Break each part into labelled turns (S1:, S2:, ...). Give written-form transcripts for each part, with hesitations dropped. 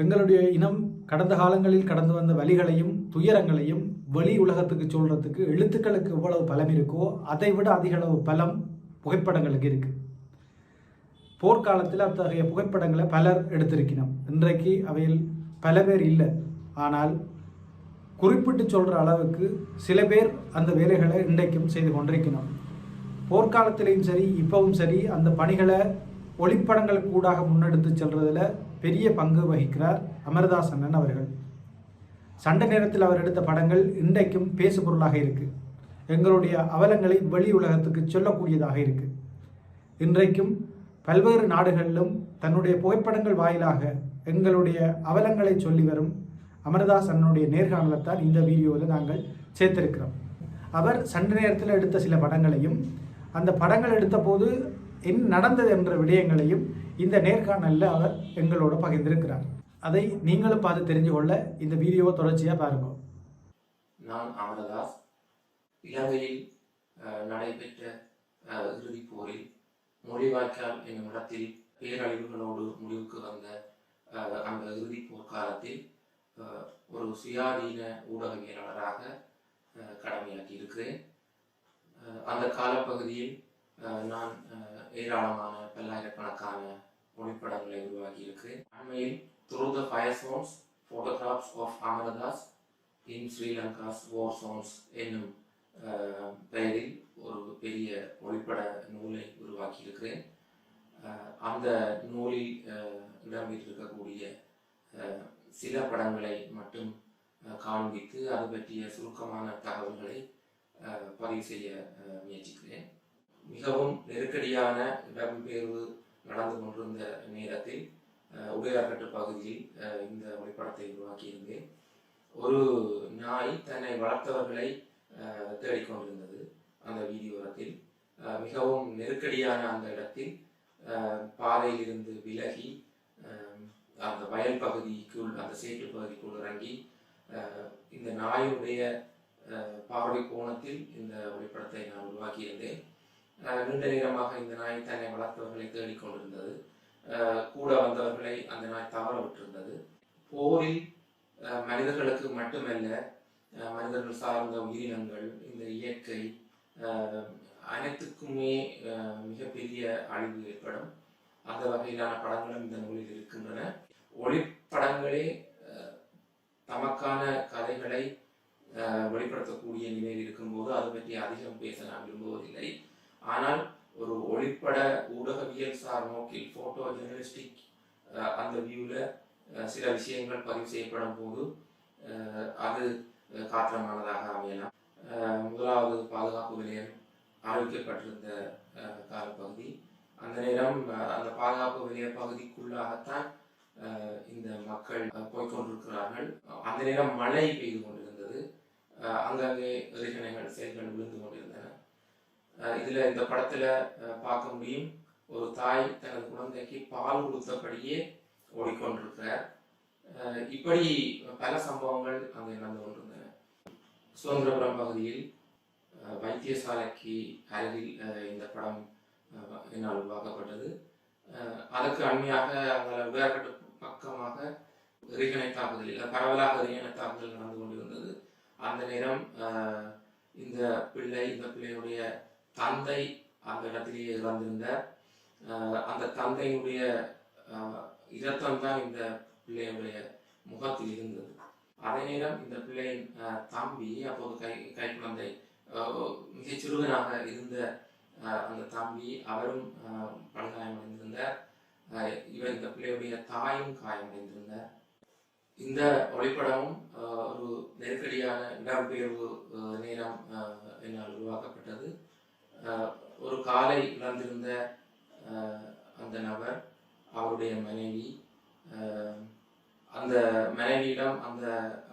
S1: எங்களுடைய இனம் கடந்த காலங்களில் கடந்து வந்த வலிகளையும் துயரங்களையும் வெளி உலகத்துக்கு சொல்றதுக்கு எழுத்துக்களுக்கு எவ்வளவு பலம் இருக்கோ அதை விட அதிக அளவு பலம் புகைப்படங்களுக்கு இருக்கு. போர்க்காலத்தில் அத்தகைய புகைப்படங்களை பலர் எடுத்திருக்கணும். இன்றைக்கு அவையில் பல பேர் இல்லை. ஆனால் குறிப்பிட்டு சொல்கிற அளவுக்கு சில பேர் அந்த வேலைகளை இன்றைக்கும் செய்து கொண்டிருக்கணும். போர்க்காலத்திலையும் சரி இப்பவும் சரி அந்த பணிகளை ஒளிப்படங்கள் கூடாக முன்னெடுத்து செல்றதுல பெரிய பங்கு வகிக்கிறார் அமர்தாஸ் அண்ணன் அவர்கள். சண்டை நேரத்தில் அவர் எடுத்த படங்கள் இன்றைக்கும் பேசுபொருளாக இருக்கு. எங்களுடைய அவலங்களை வெளி உலகத்துக்கு சொல்லக்கூடியதாக இருக்கு. இன்றைக்கும் பல்வேறு நாடுகளிலும் தன்னுடைய புகைப்படங்கள் வாயிலாக எங்களுடைய அவலங்களை சொல்லி வரும் அமர்தாஸ் அண்ணனுடைய நேர்காணலைத்தான் இந்த வீடியோவில் நாங்கள் சேர்த்திருக்கிறோம். அவர் சண்டை நேரத்தில் எடுத்த சில படங்களையும் அந்த படங்கள் எடுத்த போது என்ன நடந்தது என்ற விடயங்களையும் இந்த நேர்காணலில் அவர் எங்களோட பகிர்ந்திருக்கிறார். அதை நீங்களும் பார்த்து தெரிஞ்சு கொள்ள இந்த வீடியோவை தொடர்ச்சியாக பாருங்க.
S2: நான் அமர்தாஸ். இலங்கையில் நடைபெற்ற இறுதிப் போரில் மொழிவாய்க்கால் என்னும் இடத்தில் பேரழிவுகளோடு முடிவுக்கு வந்த அந்த இறுதிப் போர் காலத்தில் ஒரு சுயாதீன ஊடகவியலாளராக கடமையாற்றி இருக்கிறேன். அந்த காலப்பகுதியில் நான் ஏராளமான பல்லாயிரக்கணக்கான ஒளிப்படங்களை உருவாக்கி இருக்கிறேன். அண்மையில் Through the Fire Zones, Photographs of Amardas in Sri Lanka's War Zones என்னும் பெயரில் ஒரு பெரிய ஒளிப்பட நூலை உருவாக்கி இருக்கிறேன். அந்த நூலில் இடம்பெற்றிருக்கக்கூடிய சில படங்களை மட்டும் காண்பித்து அது பற்றிய சுருக்கமான தகவல்களை பதிவு செய்ய முயற்சிக்கிறேன். மிகவும் நெருக்கடியான இடம்பெயர்வு நடந்து கொண்டிருந்த நேரத்தில் உடையார்கட்டு பகுதியில் இந்த ஒளிப்படத்தை உருவாக்கியிருந்தேன். ஒரு நாய் தன்னை வளர்த்தவர்களை தேடிக்கொண்டிருந்தது. அந்த வீடியோரத்தில் மிகவும் நெருக்கடியான அந்த இடத்தில் பாதையில் இருந்து விலகி அந்த வயல் பகுதிக்குள் அந்த சேற்று பகுதிக்குள் இறங்கி இந்த நாயுடைய பார்வை கோணத்தில் இந்த ஒளிப்படத்தை நான் உருவாக்கியிருந்தேன். நீண்ட நேரமாக இந்த நாய் தன்னை வளர்த்தவர்களை தேடிக்கொண்டிருந்தது. கூட வந்தவர்களை அந்த நாய் தவற விட்டிருந்தது. போரில் மனிதர்களுக்கு மட்டுமல்ல, மனிதர்கள் சார்ந்த உயிரினங்கள், இந்த இயற்கை அனைத்துக்குமே மிகப்பெரிய அழிவு ஏற்படும். அந்த வகையிலான படங்களும் இந்த நூலில் இருக்கின்றன. ஒளிப்படங்களே தமக்கான கதைகளை வெளிப்படுத்தக்கூடிய நிலையில் இருக்கும்போது அது பற்றி அதிகம் பேச நான் விரும்புவதில்லை. ஆனால் ஒரு ஒளிப்பட ஊடகவியல் சார் நோக்கில் போட்டோ ஜெர்னலிஸ்டிக் அந்த வியூவில் சில விஷயங்கள் பதிவு செய்யப்படும் போது அது காத்திரமானதாக அமையலாம். முதலாவது பாதுகாப்பு நிலையம் ஆரம்பிக்கப்பட்டிருந்த காலப்பகுதி. அந்த நேரம் அந்த பாதுகாப்பு நிலைய பகுதிக்குள்ளாகத்தான் இந்த மக்கள் போய்கொண்டிருக்கிறார்கள். அந்த நேரம் மழை பெய்து கொண்டிருந்தது. அங்கங்கே எரிகணைகள் செயல்கள் விழுந்து கொண்டிருந்தன. இதுல இந்த படத்துல பார்க்க முடியும், ஒரு தாய் தனது குழந்தைக்கு பால் கொடுத்தபடியே ஓடிக்கொண்டிருக்கிறார். இப்படி பல சம்பவங்கள் அங்கே நடந்து கொண்டிருந்தன. சுதந்திரபுரம் பகுதியில் வைத்தியசாலைக்கு அருகில் இந்த படம் என்னால் உருவாக்கப்பட்டது. அதற்கு அண்மையாக அங்கே உடையார்கட்டு பக்கமாக எரிகணை தாக்குதல், பரவலாக எரிகணை தாக்குதல் நடந்து கொண்டிருந்தது. அந்த நேரம் இந்த பிள்ளையுடைய தந்தை அந்த இடத்திலேயே இறந்திருந்த அந்த தந்தையுடைய இரத்தம் தான் இந்த பிள்ளையுடைய முகத்தில் இருந்தது. அதே நேரம் இந்த பிள்ளையின் தம்பி, அப்போது கை குழந்தை மிகச் சிறுவனாக இருந்த அந்த தம்பி, அவரும் படுகாயமடைந்திருந்தார். இவர் இந்த பிள்ளையுடைய தாயும் காயமடைந்திருந்தார். இந்த ஒளிப்படமும் ஒரு நெருக்கடியான இடம்பெயர்வு நேரம் என்னால் உருவாக்கப்பட்டது. ஒரு காலை இழந்திருந்த அந்த நபர், அவருடைய மனைவி, அந்த மனைவியிடம்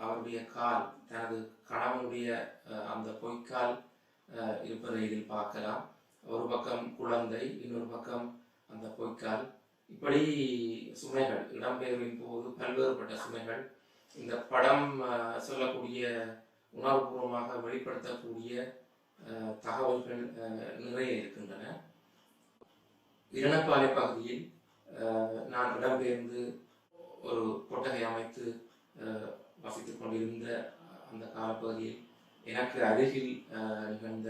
S2: அவருடைய கால், தனது கணவனுடைய அந்த பொய்க்கால் இருப்பதை இதில் பார்க்கலாம். ஒரு பக்கம் குழந்தை, இன்னொரு பக்கம் அந்த பொய்க்கால். இப்படி சுமைகள், இடம்பெயர்வின் போது பல்வேறுபட்ட சுமைகள் இந்த படம் சொல்லக்கூடிய, உணர்வுபூர்வமாக வெளிப்படுத்தக்கூடிய தகவல்கள் நிறைய இருக்கின்றன. இரணப்பாலை பகுதியில் நான் இடம்பெயர்ந்து ஒரு கொட்டகை அமைத்து வசித்துக் கொண்டிருந்த அந்த காலப்பகுதியில் எனக்கு அருகில் நிகழ்ந்த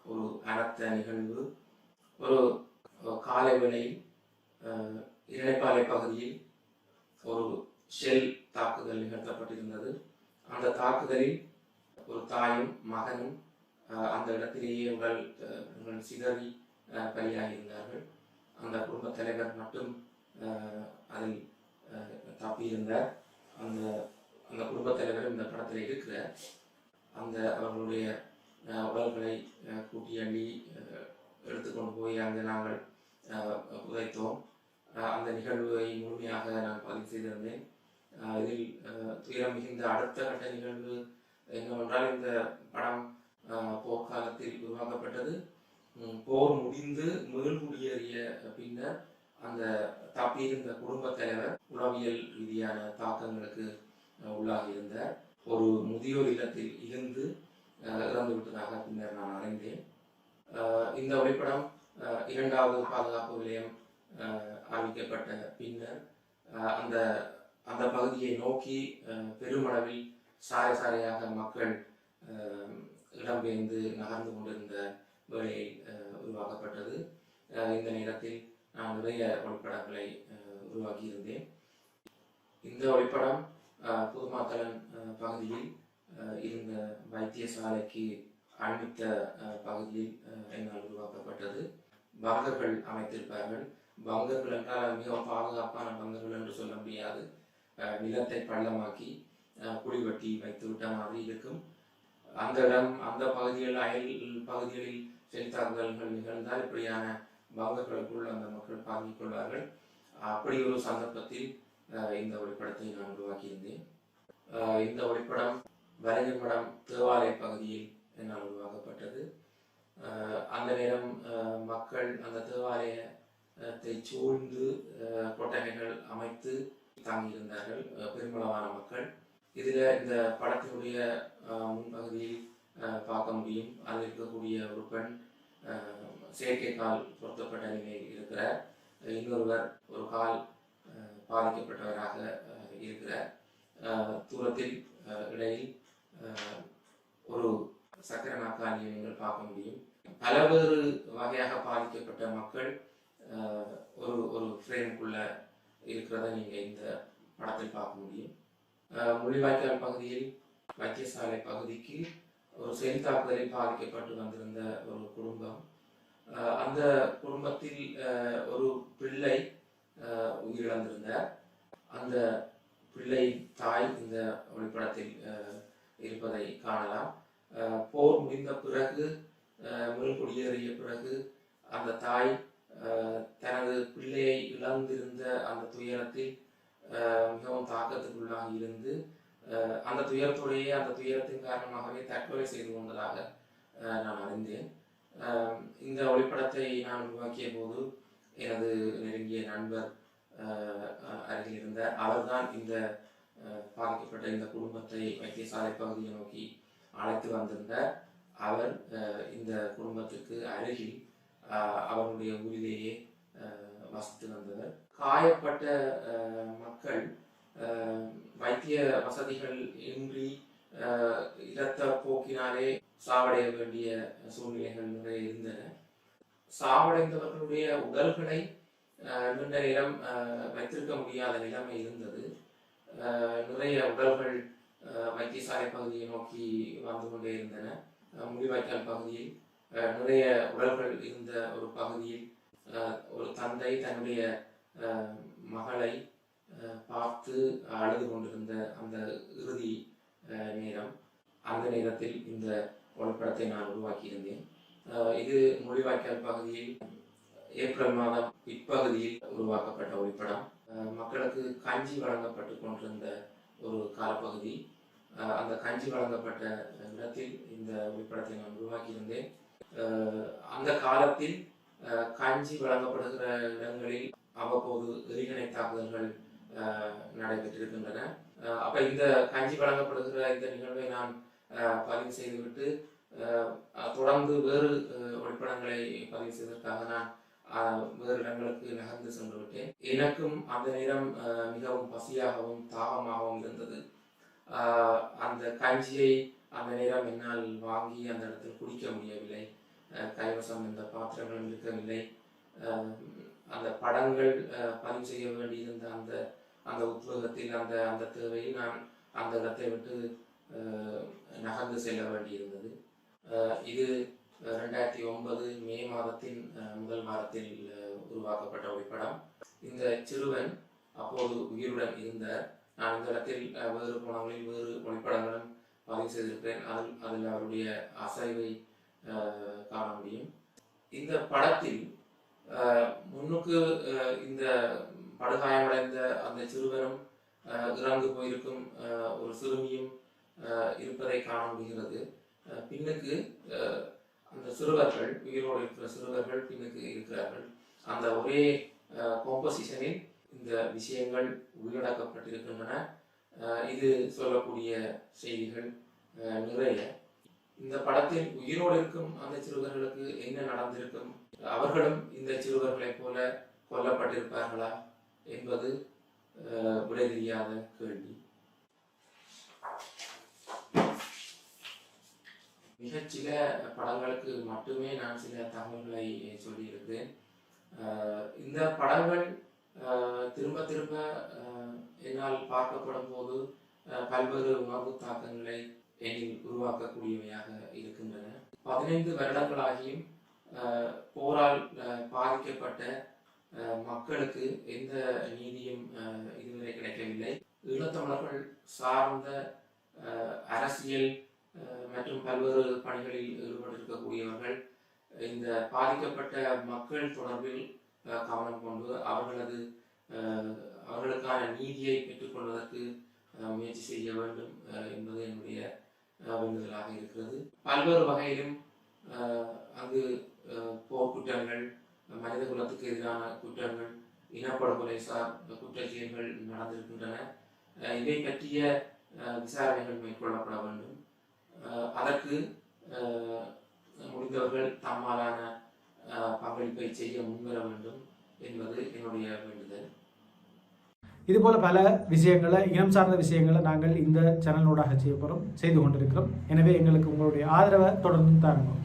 S2: ஒரு அனர்த்த நிகழ்வு ஒரு காலை வேளையில் இரணைப்பாலை பகுதியில் ஒரு ஷெல் தாக்குதல் நிகழ்த்தப்பட்டிருந்தது. அந்த தாக்குதலில் ஒரு தாயும் மகனும் அந்த இடத்திலேயே உடல் சிதறி பலியாகியிருந்தார்கள். அந்த குடும்பத் தலைவர் மட்டும் அதில் தப்பியிருந்தார். அந்த அந்த குடும்பத் தலைவர் இந்த படத்தில் இருக்கிறார். அந்த அவர்களுடைய உடல்களை கூட்டி அள்ளி எடுத்துக்கொண்டு போய் அங்கே நாங்கள் புதைத்தோம். அந்த நிகழ்வை முழுமையாக நான் பதிவு செய்திருந்தேன். இதில் துயரம் மிகுந்த அடுத்த கட்ட நிகழ்வு என்னவென்றால், இந்த படம் போர்க்காலத்தில் உருவாக்கப்பட்டது. போர் முடிந்து மீள்குடியேறிய பின்னர் அந்த தப்பியிருந்த குடும்பத் தலைவர் உளவியல் ரீதியான தாக்கங்களுக்கு உள்ளாகி இருந்தார். ஒரு முதியோர் இல்லத்தில் இருந்து இறந்து விட்டதாக பின்னர் நான் அறிந்தேன். இந்த ஒளிப்படம் 2வது பாதுகாப்பு நிலையம் அறிவிக்கப்பட்ட பின்னர் அந்த அந்த பகுதியை நோக்கி பெருமளவில் சாரை சாரையாக மக்கள் இடம்பெயர்ந்து நகர்ந்து கொண்டிருந்த வேளையில் உருவாக்கப்பட்டது. இந்த நேரத்தில் நான் நிறைய ஒளிப்படங்களை உருவாக்கியிருந்தேன். இந்த ஒளிப்படம் புதுமாத்தளன் பகுதியில் இருந்த வைத்தியசாலைக்கு அண்மித்த பகுதியில் என்னால் உருவாக்கப்பட்டது. பங்கர்கள் அமைத்திருப்பார்கள். பங்கர்கள் என்றால் மிகவும் பாதுகாப்பான பங்கர்கள் என்று சொல்ல முடியாது. நிலத்தை பள்ளமாக்கி குழி வெட்டி வைத்து விட்ட மாதிரி இருக்கும். அந்த இடம், அந்த பகுதிகள், அயல் பகுதிகளில் செல்தாக்குதல்கள் நிகழ்ந்தால் இப்படியான பங்கர்களுக்குள் அந்த மக்கள் பாங்கிக் கொள்வார்கள். அப்படி ஒரு சந்தர்ப்பத்தில் இந்த ஒளிப்படத்தை நான் உருவாக்கியிருந்தேன். இந்த ஒளிப்படம் வலையமடம் தேவாலய பகுதியில் என்னால் உருவாக்கப்பட்டது. அந்த நேரம் மக்கள் அந்த தேவாலயத்தை சூழ்ந்து கொட்டகைகள் அமைத்து தாங்கியிருந்தார்கள், பெருமளவான மக்கள். இதில் இந்த படத்தினுடைய முன்பகுதியில் பார்க்க முடியும். அதில் இருக்கக்கூடிய ஒரு பெண் செயற்கை கால் பொருத்தப்பட்ட நிலையில் இருக்கிறார். இன்னொருவர் ஒரு கால் பாதிக்கப்பட்டவராக இருக்கிறார். தூரத்தில் இடையில் ஒரு சக்கர நாற்காலியை நீங்கள் பார்க்க முடியும். பலவேறு வகையாக பாதிக்கப்பட்ட மக்கள் ஒரு ஒரு ஃப்ரேமுக்குள்ள இருக்கிறத நீங்கள் இந்த படத்தில் பார்க்க முடியும். முள்ளிவாய்க்கால் பகுதியில் வைத்தியசாலை பகுதிக்கு ஒரு செல் தாக்குதலில் பாதிக்கப்பட்டு வந்திருந்த ஒரு குடும்பம். அந்த குடும்பத்தில் ஒரு பிள்ளை உயிரிழந்திருந்தார். அந்த பிள்ளை தாய் இந்த ஒளிப்படத்தில் இருப்பதை காணலாம். போர் முடிந்த பிறகு, மீள்குடியேறிய பிறகு அந்த தாய் தனது பிள்ளையை இழந்திருந்த அந்த துயரத்தில் மிகவும் தாக்கத்துக்குள்ளாக இருந்து அந்த துயரத்துடைய அந்த துயரத்தின் காரணமாகவே தற்கொலை செய்து கொண்டதாக நான் அறிந்தேன். இந்த ஒளிப்படத்தை நான் உருவாக்கிய போது எனது நெருங்கிய நண்பர் அருகில் இருந்தார். அவர்தான் இந்த பாதிக்கப்பட்ட இந்த குடும்பத்தை வைத்தியசாலை பகுதியை நோக்கி அழைத்து வந்திருந்தார். அவர் இந்த குடும்பத்துக்கு அருகில் அவருடைய ஊரிலேயே வசித்து வந்தவர். காயப்பட்ட மக்கள் வைத்திய வசதிகள் இன்றி இரத்த போக்கினாலே சாவடைய வேண்டிய சூழ்நிலைகள் நிறைய இருந்தன. சாவடைந்தவர்களுடைய உடல்களை நீண்ட நேரம் வைத்திருக்க முடியாத நிலைமை இருந்தது. நிறைய உடல்கள் வைத்தியசாலை பகுதியை நோக்கி வந்து கொண்டே இருந்தன. முள்ளிவாய்க்கால் பகுதியில் நிறைய உடல்கள் இருந்த ஒரு பகுதியில் ஒரு தந்தை தன்னுடைய மகளை பார்த்து அழுது கொண்டிருந்த அந்த இறுதி நேரம். அந்த நேரத்தில் இந்த ஒளிப்படத்தை நான் உருவாக்கியிருந்தேன். இது முள்ளிவாய்க்கால் பகுதியில் ஏப்ரல் மாதம் பிற்பகுதியில் உருவாக்கப்பட்ட ஒளிப்படம். மக்களுக்கு கஞ்சி வழங்கப்பட்டு கொண்டிருந்த ஒரு காலப்பகுதி. அந்த கஞ்சி வழங்கப்பட்ட இடத்தில் இந்த ஒளிப்படத்தை நான் உருவாக்கியிருந்தேன். அந்த காலத்தில் கஞ்சி வழங்கப்படுகிற இடங்களில் அவ்வப்போது எரிகணை தாக்குதல்கள் நடைபெற்றிருக்கின்றன. அப்ப இந்த கஞ்சி வழங்கப்படுகிற இந்த நிகழ்வை நான் பதிவு செய்துவிட்டு தொடர்ந்து வேறு ஒளிப்படங்களை பதிவு செய்வதற்காக நான் வேறு இடங்களுக்கு நகர்ந்து சென்று விட்டேன். எனக்கும் அந்த நேரம் மிகவும் பசியாகவும் தாகமாகவும் இருந்தது. அந்த கஞ்சியை அந்த நேரம் என்னால் வாங்கி அந்த இடத்தில் குடிக்க முடியவில்லை. கைவசம் எந்த பாத்திரங்களும் இருக்கவில்லை. அந்த படங்கள் பதிவு செய்ய வேண்டியிருந்த அந்த அந்த உத்வேகத்தில் அந்த தேவையில் நான் அந்த இடத்தை விட்டு நகர்ந்து செல்ல வேண்டியிருந்தது. இது 2009 மே மாதத்தின் முதல் வாரத்தில் உருவாக்கப்பட்ட ஒளிப்படம். இந்த சிறுவன் அப்போது உயிருடன் இருந்தார். நான் இந்த இடத்தில் வேறு கோணங்களில் வேறு ஒளிப்படங்களும் பதிவு செய்திருக்கிறேன். அதில் அவருடைய அசைவை காண முடியும். இந்த படத்தில் முன்னுக்கு இந்த படுகாயமடைந்த அந்த சிறுவனும் இறந்து போயிருக்கும் ஒரு சிறுமியும் இருப்பதை காண முடிகிறது. பின்னுக்கு அந்த சிறுவர்கள், உயிரோடு இருக்கிற சிறுவர்கள் பின்னுக்கு இருக்கிறார்கள். அந்த ஒரே காம்போசிஷனில் இந்த விஷயங்கள் உள்ளடக்கப்பட்டிருக்கின்றன. இது சொல்லக்கூடிய செய்திகள் நிறைய. இந்த படத்தில் உயிரோடு இருக்கும் அந்த சிறுவர்களுக்கு என்ன நடந்திருக்கும், அவர்களும் இந்த சிறுவர்களைப் போல கொல்லப்பட்டிருப்பார்களா என்பது விடை தெரியாத கேள்வி. மிகச்சில படங்களுக்கு மட்டுமே நான் சில தகவல்களை சொல்லியிருக்கிறேன். இந்த படங்கள் திரும்ப திரும்ப என்னால் பார்க்கப்படும் போது பல்வேறு உணர்வு தாக்கங்களை என்னில் உருவாக்கக்கூடியவையாக இருக்கின்றன. 15 வருடங்களாகியும் போரால் பாதிக்கப்பட்ட மக்களுக்கு எந்த நீதியும் இதுவரை கிடைக்கவில்லை. ஈழத்தமிழர்கள் சார்ந்த அரசியல் மற்றும் பல்வேறு பணிகளில் ஈடுபட்டிருக்கக்கூடியவர்கள் இந்த பாதிக்கப்பட்ட மக்கள் தொடர்பில் கவனம் கொண்டு அவர்களுக்கான நீதியை பெற்றுக்கொள்வதற்கு முயற்சி செய்ய வேண்டும் என்பது என்னுடைய வேண்டுதலாக இருக்கிறது. பல்வேறு வகையிலும் அங்கு போர்க்குற்றங்கள், மனித குலத்துக்கு எதிரான குற்றங்கள், இனப்படுகொலை சார் குற்றச்செயல்கள் நடந்திருக்கின்றன. இதை பற்றிய விசாரணைகள் மேற்கொள்ளப்பட வேண்டும். அதற்கு முடிந்தவர்கள் தம்மாலான பங்களிப்பை செய்ய முன்வர வேண்டும் என்பது என்னுடைய வேண்டுதல்.
S1: இதுபோல பல விஷயங்களை, இனம் சார்ந்த விஷயங்களை நாங்கள் இந்த சேனலோடாக செய்து கொண்டிருக்கிறோம். எனவே எங்களுக்கு உங்களுடைய ஆதரவை தொடர்ந்து தாருங்கள்.